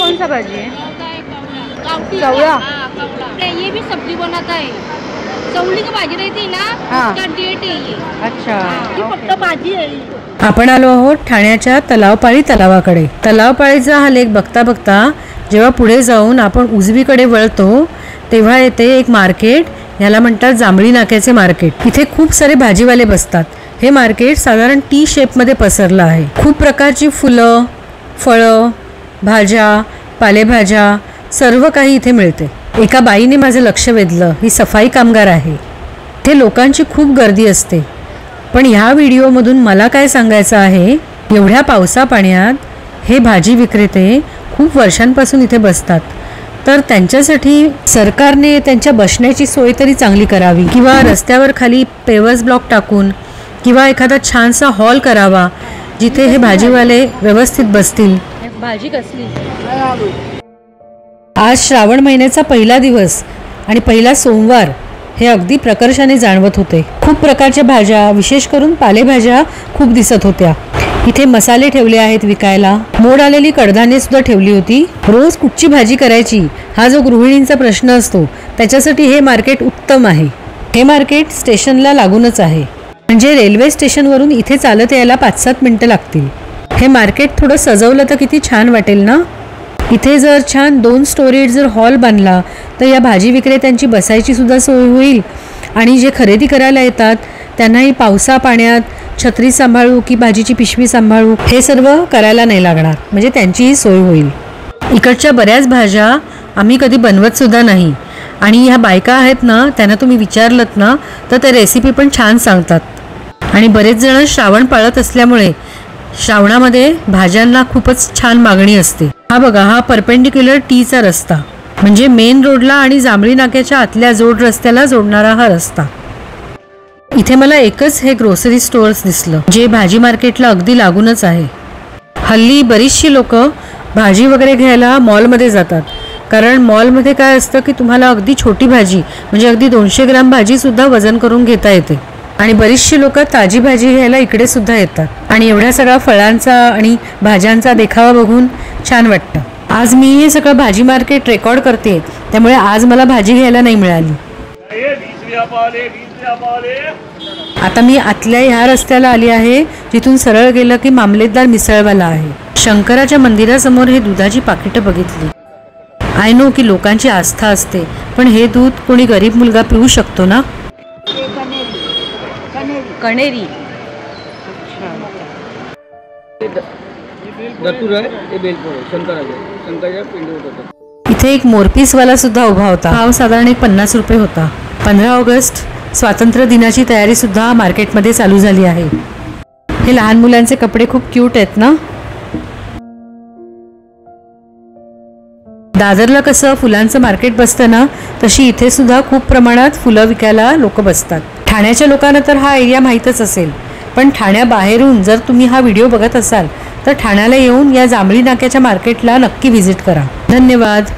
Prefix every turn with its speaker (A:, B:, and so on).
A: कौन सा भाजी है?
B: चौड़ा।
A: ये भी सब्जी बनाता है। चवली की भाजी रहती ना, उसका डेट है ये। अच्छा, ये फक्त भाजी आहे।
B: आपण आलो आहोत ठाण्याच्या तलावपाळी तलावाकडे। तलावपाळीचा हा लेक बघता बघता जेव्हा पुढे जाऊन आपण उजवीकडे वळतो तेव्हा येते एक मार्केट, याला म्हणतात जांभळी नाक्याचे मार्केट। इथे खूप सारे भाजीवाले बसतात। हे मार्केट साधारण टी शेप मध्ये पसरलं आहे। खूप प्रकारची फुलं, फळं, भाज्या, पालेभाज्या सर्व काही इथे मिळते। एका बाईने माझं लक्ष वेधलं, ही सफाई कामगार आहे। इथे लोकांची खूप गर्दी असते, पण ह्या व्हिडिओमधून मला काय सांगायचं आहे, एवढ्या पावसा पाण्यात हे भाजी विक्रेते खूप वर्षांपासून इथे बसतात, तर त्यांच्यासाठी सरकारने त्यांच्या बसण्याची सोय तरी चांगली करावी, किंवा रस्त्यावर खाली पेवर्स ब्लॉक टाकून किंवा एखादा छानसा हॉल करावा जिथे हे भाजीवाले व्यवस्थित बसतील।
A: भाजी कसली?
B: आज श्रावण महिन्याचा पहिला दिवस आणि पहिला सोमवार हे अगदी प्रकर्षाने जाणवत होते। खूप प्रकारच्या भाज्या, विशेष करून पालेभाज्या खूप दिसत होत्या। इथे मसाले ठेवले आहेत विकायला, मोड आलेली कडधान्ये सुद्धा ठेवली होती। रोज कुठची भाजी करायची हा जो गृहिणींचा प्रश्न असतो त्याच्यासाठी हे मार्केट उत्तम आहे। हे मार्केट स्टेशनला लागूनच आहे, म्हणजे रेल्वे स्टेशनवरून इथे चालत यायला 5-7 मिनिटं लागतील। हे मार्केट थोडं सजवलं तर किती छान वाटेल ना। इथे जर छान 2 स्टोरीड जर हॉल बांधला तर या भाजी विक्रेत्यांची बसायची सुद्धा सोय होईल, आणि जे खरेदी करायला येतात त्यांनाही पावसा पाण्यात छत्री सांभाळू की भाजीची पिशवी सांभाळू हे सर्व करायला नाही लागणार, म्हणजे त्यांचीही सोय होईल। इकडच्या बऱ्याच भाज्या आम्ही कधी बनवत सुद्धा नाही, आणि ह्या बायका आहेत ना, त्यांना तुम्ही विचारलत ना तर ते रेसिपी पण छान सांगतात। आणि बरेच जण श्रावण पाळत असल्यामुळे श्रावणामध्ये भाज्यांना खूपच छान मागणी असते। हा बघा, हा परपेंडिक्युलर टीचा रस्ता, म्हणजे मेन रोडला आणि जांभळी नाक्याच्या आतल्या जोड रस्त्याला जोडणारा हा रस्ता। इथे मला एकच हे ग्रोसरी स्टोअर्स दिसलं, जे भाजी मार्केटला अगदी लागूनच आहे। हल्ली बरीचशी लोक भाजी वगैरे घ्यायला मॉलमध्ये जातात, कारण मॉलमध्ये काय असतं की तुम्हाला अगदी छोटी भाजी, म्हणजे अगदी 200 ग्राम भाजी सुद्धा वजन करून घेता येते, आणि बरीचशी लोक ताजी भाजी घ्यायला इकडे सुद्धा येतात। आणि एवढ्या सगळ्या फळांचा आणि भाज्यांचा देखावा बघून छान वाटतं। आज मी हे सगळं भाजी मार्केट रेकॉर्ड करते, त्यामुळे आज मला भाजी घ्यायला नाही मिळाली। आता मी आतल्या ह्या रस्त्याला आली आहे, जिथून सरळ गेलं की मामलेदार मिसळवाला आहे। शंकराच्या मंदिरासमोर हे दुधाची पाकिटं बघितली। आय नो की लोकांची आस्था असते, पण हे दूध कोणी गरीब मुलगा पिऊ शकतो ना।
A: कणेरी
B: इथे एक मोरपीसवाला सुद्धा उभा होता। भाव साधारण 50 रुपये होता। 15 ऑगस्ट स्वातंत्र्य दिनाची तयारी सुद्धा मार्केटमध्ये चालू झाली आहे। हे लहान मुलांचे कपडे खूप क्यूट आहेत ना। दादरला कसं फुलांचं मार्केट बसतं ना, तशी इथे सुद्धा खूप प्रमाणात फुलं विकायला लोक बसतात। ठाण्याच्या लोकांना तर हा एरिया माहीतच असेल, पण ठाण्याबाहेरून जर तुम्ही हा व्हिडिओ बघत असाल तर ठाण्याला येऊन या जांभळी नाक्याच्या मार्केटला नक्की व्हिजिट करा। धन्यवाद।